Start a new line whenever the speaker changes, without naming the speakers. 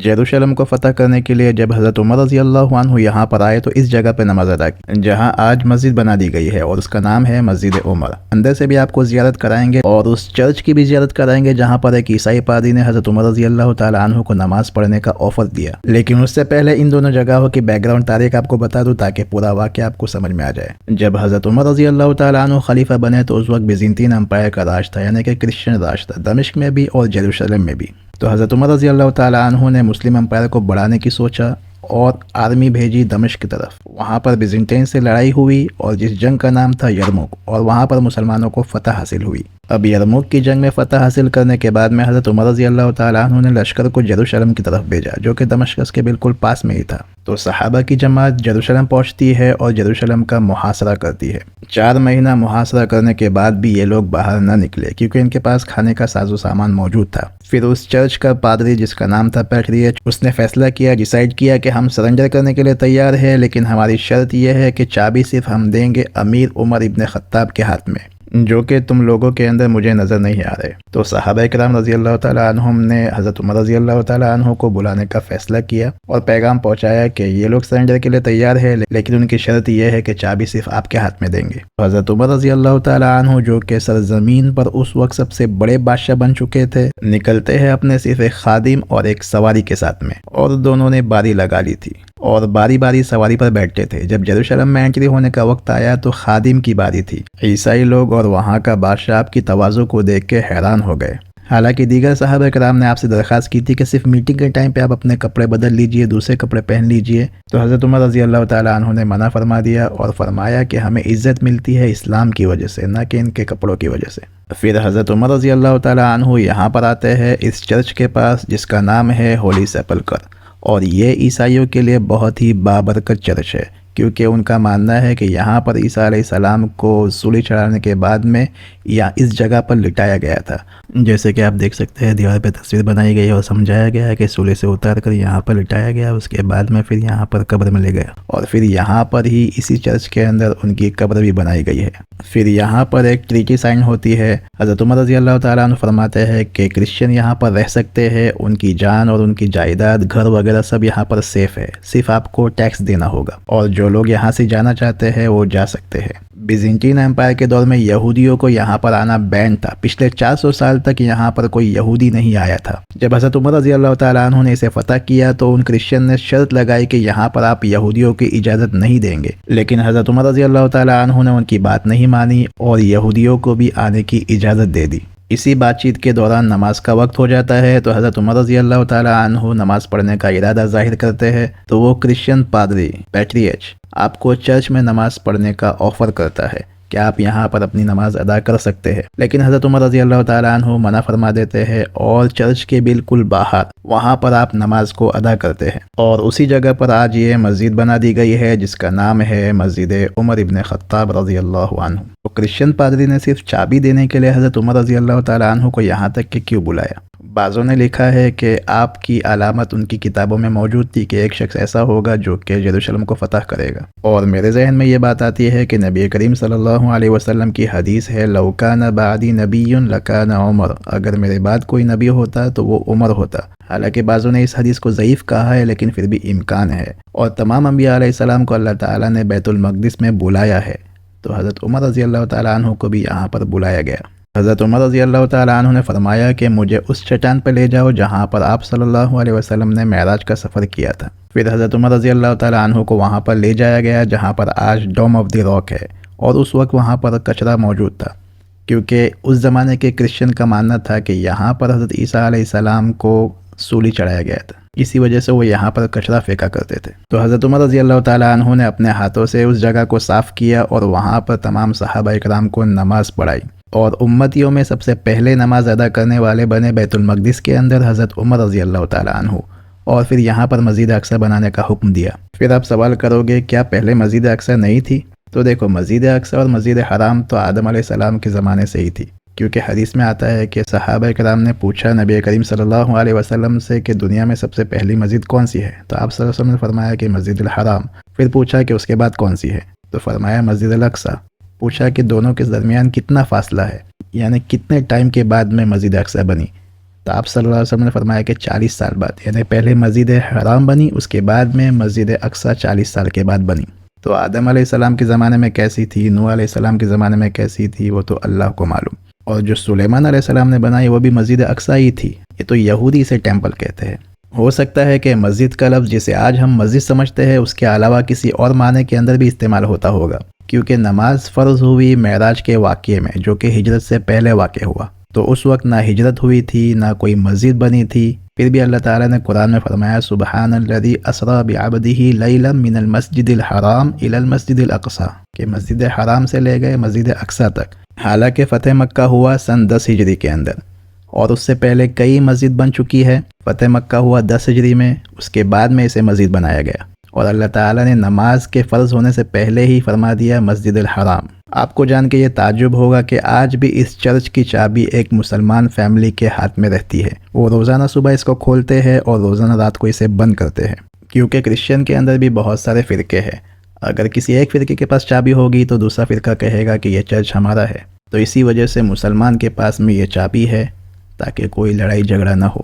یروشلم کو فتح کرنے کے لیے جب حضرت عمر رضی اللہ عنہ یہاں پر آئے تو اس جگہ پہ نماز ادا کی جہاں آج مسجد بنا دی گئی ہے اور اس کا نام ہے مسجد عمر۔ اندر سے بھی آپ کو زیارت کرائیں گے اور اس چرچ کی بھی زیارت کرائیں گے جہاں پر ایک عیسائی پادری نے حضرت عمر رضی اللہ تعالی عنہ کو نماز پڑھنے کا آفر دیا۔ لیکن اس سے پہلے ان دونوں جگہوں کی بیک گراؤنڈ تاریخ آپ کو بتا دوں تاکہ پورا واقعہ آپ کو سمجھ میں آ جائے۔ جب حضرت عمر رضی اللہ تعالی عنہ خلیفہ بنے تو اس وقت بیزنطین امپائر کا راج تھا، یعنی کہ کرسچن راج تھا، دمشق میں بھی اور یروشلم میں بھی۔ تو حضرت عمر رضی اللہ تعالی عنہ نے مسلم امپائر کو بڑھانے کی سوچا اور آرمی بھیجی دمشق کی طرف۔ وہاں پر بیزنطین سے لڑائی ہوئی اور جس جنگ کا نام تھا یرموک، اور وہاں پر مسلمانوں کو فتح حاصل ہوئی۔ اب یرموک کی جنگ میں فتح حاصل کرنے کے بعد میں حضرت عمر رضی اللہ تعالی عنہ نے لشکر کو یروشلم کی طرف بھیجا جو کہ دمشق کے بالکل پاس میں ہی تھا۔ تو صحابہ کی جماعت یروشلم پہنچتی ہے اور یروشلم کا محاصرہ کرتی ہے۔ 4 مہینہ محاصرہ کرنے کے بعد بھی یہ لوگ باہر نہ نکلے کیونکہ ان کے پاس کھانے کا ساز و سامان موجود تھا۔ پھر اس چرچ کا پادری جس کا نام تھا پیٹریچ، اس نے فیصلہ کیا، ڈیسائیڈ کیا کہ ہم سرنڈر کرنے کے لیے تیار ہیں، لیکن ہماری شرط یہ ہے کہ چابی صرف ہم دیں گے امیر عمر ابن خطاب کے ہاتھ میں، جو کہ تم لوگوں کے اندر مجھے نظر نہیں آ رہے۔ تو صحابہ کرام رضی اللہ تعالی عنہم نے حضرت عمر رضی اللہ تعالی عنہ کو بلانے کا فیصلہ کیا اور پیغام پہنچایا کہ یہ لوگ سرنڈر کے لیے تیار ہے، لیکن ان کی شرط یہ ہے کہ چابی صرف آپ کے ہاتھ میں دیں گے۔ تو حضرت عمر رضی اللہ تعالی عنہ جو کہ سرزمین پر اس وقت سب سے بڑے بادشاہ بن چکے تھے، نکلتے ہیں اپنے صرف ایک خادم اور ایک سواری کے ساتھ میں، اور دونوں نے باری لگا لی تھی اور باری باری سواری پر بیٹھتے تھے۔ جب یروشلم میں انٹری ہونے کا وقت آیا تو خادم کی باری تھی۔ عیسائی لوگ اور وہاں کا بادشاہ آپ کی تواضع کو دیکھ کے حیران ہو گئے۔ حالانکہ دیگر صحابہ کرام نے آپ سے درخواست کی تھی کہ صرف میٹنگ کے ٹائم پہ آپ اپنے کپڑے بدل لیجئے، دوسرے کپڑے پہن لیجئے، تو حضرت عمر رضی اللہ تعالی عنہ نے منع فرما دیا اور فرمایا کہ ہمیں عزت ملتی ہے اسلام کی وجہ سے، نہ کہ ان کے کپڑوں کی وجہ سے۔ پھر حضرت عمر رضی اللہ تعالی عنہ یہاں پر آتے ہیں اس چرچ کے پاس جس کا نام ہے ہولی سیپلکر، اور یہ عیسائیوں کے لیے بہت ہی بابرکت چرچ ہے کیونکہ ان کا ماننا ہے کہ یہاں پر عیسیٰ علیہ السلام کو سولی چڑھانے کے بعد میں یا اس جگہ پر لٹایا گیا تھا۔ جیسے کہ آپ دیکھ سکتے ہیں دیوار پہ تصویر بنائی گئی ہے اور سمجھایا گیا ہے کہ سولی سے اتار کر یہاں پر لٹایا گیا، اس کے بعد میں پھر یہاں پر قبر میں لے گیا، اور پھر یہاں پر ہی اسی چرچ کے اندر ان کی قبر بھی بنائی گئی ہے۔ پھر یہاں پر ایک ٹریٹی سائن ہوتی ہے۔ حضرت عمر رضی اللہ تعالیٰ عنہ فرماتے ہیں کہ کرسچن یہاں پر رہ سکتے ہیں، ان کی جان اور ان کی جائیداد، گھر وغیرہ سب یہاں پر سیف ہے، صرف آپ کو ٹیکس دینا ہوگا، اور جو لوگ یہاں سے جانا چاہتے ہیں وہ جا سکتے ہیں۔ بیزنطین امپائر کے دور میں یہودیوں کو یہاں پر آنا بین تھا، پچھلے 400 سال تک یہاں پر کوئی یہودی نہیں آیا تھا۔ جب حضرت عمر رضی اللہ تعالیٰ عنہ نے اسے فتح کیا تو ان کرسچن نے شرط لگائی کہ یہاں پر آپ یہودیوں کی اجازت نہیں دیں گے، لیکن حضرت عمر رضی اللہ تعالیٰ عنہ نے ان کی بات نہیں مانی اور یہودیوں کو بھی آنے کی اجازت دے دی۔ اسی بات چیت کے دوران نماز کا وقت ہو جاتا ہے تو حضرت عمر رضی اللہ تعالیٰ عنہ نماز پڑھنے کا ارادہ ظاہر کرتے ہیں تو وہ کرسچن پادری پیٹریچ آپ کو چرچ میں نماز پڑھنے کا آفر کرتا ہے کہ آپ یہاں پر اپنی نماز ادا کر سکتے ہیں، لیکن حضرت عمر رضی اللہ تعالیٰ عنہ منع فرما دیتے ہیں اور چرچ کے بالکل باہر وہاں پر آپ نماز کو ادا کرتے ہیں، اور اسی جگہ پر آج یہ مسجد بنا دی گئی ہے جس کا نام ہے مسجد عمر ابن خطاب رضی اللہ عنہ۔ تو کرسچن پادری نے صرف چابی دینے کے لیے حضرت عمر رضی اللہ تعالیٰ عنہ کو یہاں تک کہ کیوں بلایا؟ بعضوں نے لکھا ہے کہ آپ کی علامت ان کی کتابوں میں موجود تھی کہ ایک شخص ایسا ہوگا جو کہ یروشلم کو فتح کرے گا، اور میرے ذہن میں یہ بات آتی ہے کہ نبی کریم صلی اللہ علیہ وسلم کی حدیث ہے لو کان بعدی نبی لکان عمر، اگر میرے بعد کوئی نبی ہوتا تو وہ عمر ہوتا۔ حالانکہ بعضوں نے اس حدیث کو ضعیف کہا ہے لیکن پھر بھی امکان ہے، اور تمام انبیاء علیہ السلام کو اللہ تعالیٰ نے بیت المقدس میں بلایا ہے، تو حضرت عمر رضی اللہ تعالیٰ عنہ کو بھی یہاں پر بلایا گیا۔ حضرت عمر رضی اللہ تعالیٰ عنہ نے فرمایا کہ مجھے اس چٹان پر لے جاؤ جہاں پر آپ صلی اللہ علیہ وسلم نے معراج کا سفر کیا تھا۔ پھر حضرت عمر رضی اللہ تعالیٰ عنہ کو وہاں پر لے جایا گیا جہاں پر آج ڈوم آف دی راک ہے، اور اس وقت وہاں پر کچرا موجود تھا کیونکہ اس زمانے کے کرسچن کا ماننا تھا کہ یہاں پر حضرت عیسیٰ علیہ السلام کو سولی چڑھایا گیا تھا، اسی وجہ سے وہ یہاں پر کچرا پھینکا کرتے تھے۔ تو حضرت عمر رضی اللہ تعالیٰ عنہ نے اپنے ہاتھوں سے اس جگہ کو صاف کیا اور وہاں پر تمام صحابہ اکرام کو نماز پڑھائی، اور امتیوں میں سب سے پہلے نماز ادا کرنے والے بنے بیت المقدس کے اندر حضرت عمر رضی اللہ تعالیٰ عنہ، اور پھر یہاں پر مسجد اقصی بنانے کا حکم دیا۔ پھر آپ سوال کرو گے کیا پہلے مسجد اقصی نہیں تھی؟ تو دیکھو، مسجد اقصی اور مسجد حرام تو آدم علیہ السلام کے زمانے سے ہی تھی، کیونکہ حدیث میں آتا ہے کہ صحابہ کرام نے پوچھا نبی کریم صلی اللہ علیہ وسلم سے کہ دنیا میں سب سے پہلی مسجد کون سی ہے؟ تو آپ صلی اللہ علیہ وسلم نے فرمایا کہ مسجد الحرام۔ پھر پوچھا کہ اس کے بعد کون سی ہے؟ تو فرمایا مسجد الاقصی۔ پوچھا کہ دونوں کے درمیان کتنا فاصلہ ہے، یعنی کتنے ٹائم کے بعد میں مسجد اقصی بنی؟ تو آپ صلی اللہ علیہ وسلم نے فرمایا کہ 40 سال بعد، یعنی پہلے مسجد حرام بنی، اس کے بعد میں مسجد اقصی 40 سال کے بعد بنی۔ تو آدم علیہ السلام کے زمانے میں کیسی تھی، نوح علیہ السلام کے زمانے میں کیسی تھی، وہ تو اللہ کو معلوم۔ اور جو سلیمان علیہ السلام نے بنائی وہ بھی مسجد اقصی ہی تھی۔ یہ تو یہودی سے ٹیمپل کہتے ہیں۔ ہو سکتا ہے کہ مسجد کا لفظ جسے آج ہم مسجد سمجھتے ہیں اس کے علاوہ کسی اور معنی کے اندر بھی استعمال ہوتا ہوگا، کیونکہ نماز فرض ہوئی معراج کے واقعے میں، جو کہ ہجرت سے پہلے واقع ہوا۔ تو اس وقت نہ ہجرت ہوئی تھی، نہ کوئی مسجد بنی تھی، پھر بھی اللہ تعالیٰ نے قرآن میں فرمایا سبحان الذی اسری بعبدہ لیلا من المسجد الحرام الی المسجد الاقصی، کہ مسجد حرام سے لے گئے مسجد اقصی تک۔ حالانکہ فتح مکہ ہوا سن 10 ہجری کے اندر، اور اس سے پہلے کئی مسجد بن چکی ہے۔ فتح مکہ ہوا 10 ہجری میں، اس کے بعد میں اسے مسجد بنایا گیا، اور اللہ تعالیٰ نے نماز کے فرض ہونے سے پہلے ہی فرما دیا مسجد الحرام۔ آپ کو جان کے یہ تعجب ہوگا کہ آج بھی اس چرچ کی چابی ایک مسلمان فیملی کے ہاتھ میں رہتی ہے۔ وہ روزانہ صبح اس کو کھولتے ہیں اور روزانہ رات کو اسے بند کرتے ہیں، کیونکہ کرسچن کے اندر بھی بہت سارے فرقے ہیں۔ اگر کسی ایک فرقے کے پاس چابی ہوگی تو دوسرا فرقہ کہے گا کہ یہ چرچ ہمارا ہے، تو اسی وجہ سے مسلمان کے پاس میں یہ چابی ہے تاکہ کوئی لڑائی جھگڑا نہ ہو۔